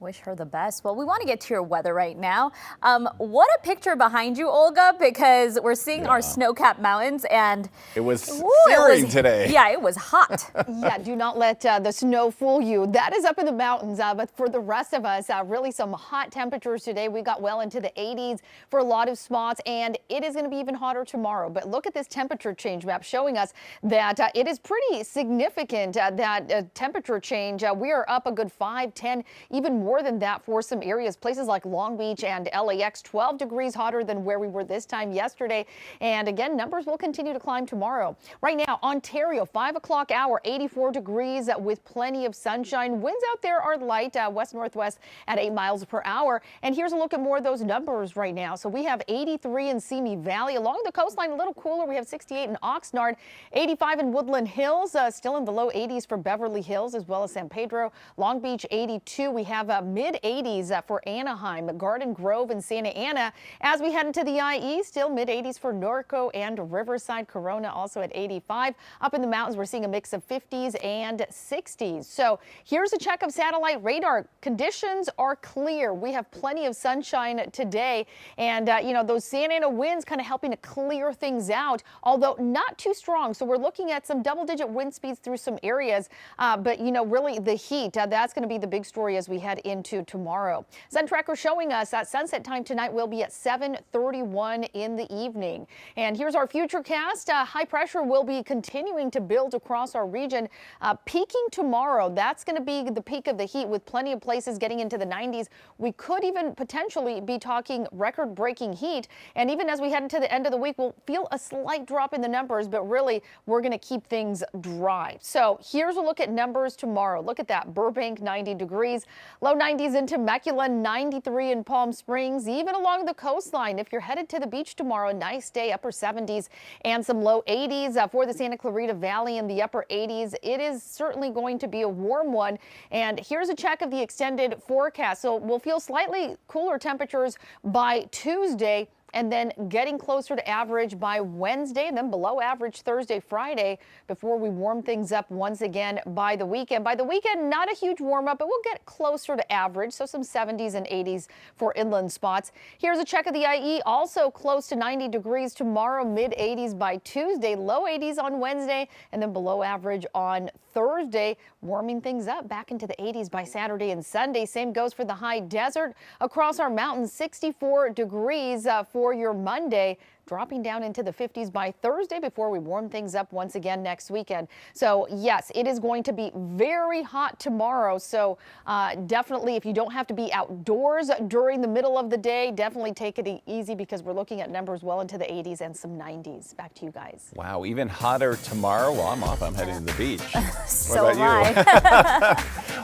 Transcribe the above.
Wish her the best. Well, we want to get to your weather right now. What a picture behind you, Olga, because we're seeing our snow-capped mountains, and it was searing today. Yeah, it was hot. Yeah, do not let the snow fool you. That is up in the mountains, but for the rest of us, really some hot temperatures today. We got well into the 80s for a lot of spots, and it is going to be even hotter tomorrow. But look at this temperature change map showing us that it is pretty significant, that temperature change. We are up a good 5, 10, even more than that for some areas. Places like Long Beach and LAX, 12 degrees hotter than where we were this time yesterday. And again, numbers will continue to climb tomorrow. Right now, Ontario, 5 o'clock hour, 84 degrees with plenty of sunshine. Winds out there are light, west-northwest at 8 miles per hour. And here's a look at more of those numbers right now. So we have 83 in Simi Valley. Along the coastline, a little cooler. We have 68 in Oxnard, 85 in Woodland Hills, still in the low 80s for Beverly Hills as well as San Pedro. Long Beach, 82. We have mid-80s for Anaheim, Garden Grove, and Santa Ana. As we head into the IE, still mid-80s for Norco and Riverside. Corona also at 85. Up in the mountains, we're seeing a mix of 50s and 60s. So here's a check of satellite radar. Conditions are clear. We have plenty of sunshine today, and you know, those Santa Ana winds kind of helping to clear things out, although not too strong. So we're looking at some double-digit wind speeds through some areas, but you know, really the heat, that's going to be the big story as we head into tomorrow. Sun tracker showing us that sunset time tonight will be at 7:31 in the evening. And here's our FUTURECAST. High pressure will be continuing to build across our region, peaking tomorrow. That's going to be the peak of the heat, with plenty of places getting into the 90s. We could even potentially be talking record-breaking heat. And even as we head into the end of the week, we'll feel a slight drop in the numbers, but really we're going to keep things dry. So here's a look at numbers tomorrow. Look at that. Burbank, 90 degrees. Low 90s in Temecula, 93 in Palm Springs, even along the coastline. If you're headed to the beach tomorrow, nice day, upper 70s and some low 80s for the Santa Clarita Valley in the upper 80s. It is certainly going to be a warm one. And here's a check of the extended forecast. So we'll feel slightly cooler temperatures by Tuesday, and then getting closer to average by Wednesday, and then below average Thursday, Friday, before we warm things up once again by the weekend. By the weekend, not a huge warm up, but we'll get closer to average, so some 70s and 80s for inland spots. Here's a check of the IE, also close to 90 degrees tomorrow, mid 80s by Tuesday, low 80s on Wednesday, and then below average on Thursday, warming things up back into the 80s by Saturday and Sunday. Same goes for the high desert. Across our mountains, 64 degrees for your Monday, dropping down into the 50s by Thursday before we warm things up once again next weekend. So yes, it is going to be very hot tomorrow. So definitely, if you don't have to be outdoors during the middle of the day, definitely take it easy, because we're looking at numbers well into the 80s and some 90s. Back to you guys. Wow, even hotter tomorrow. Well, I'm off. I'm heading to the beach. So what about am you? I.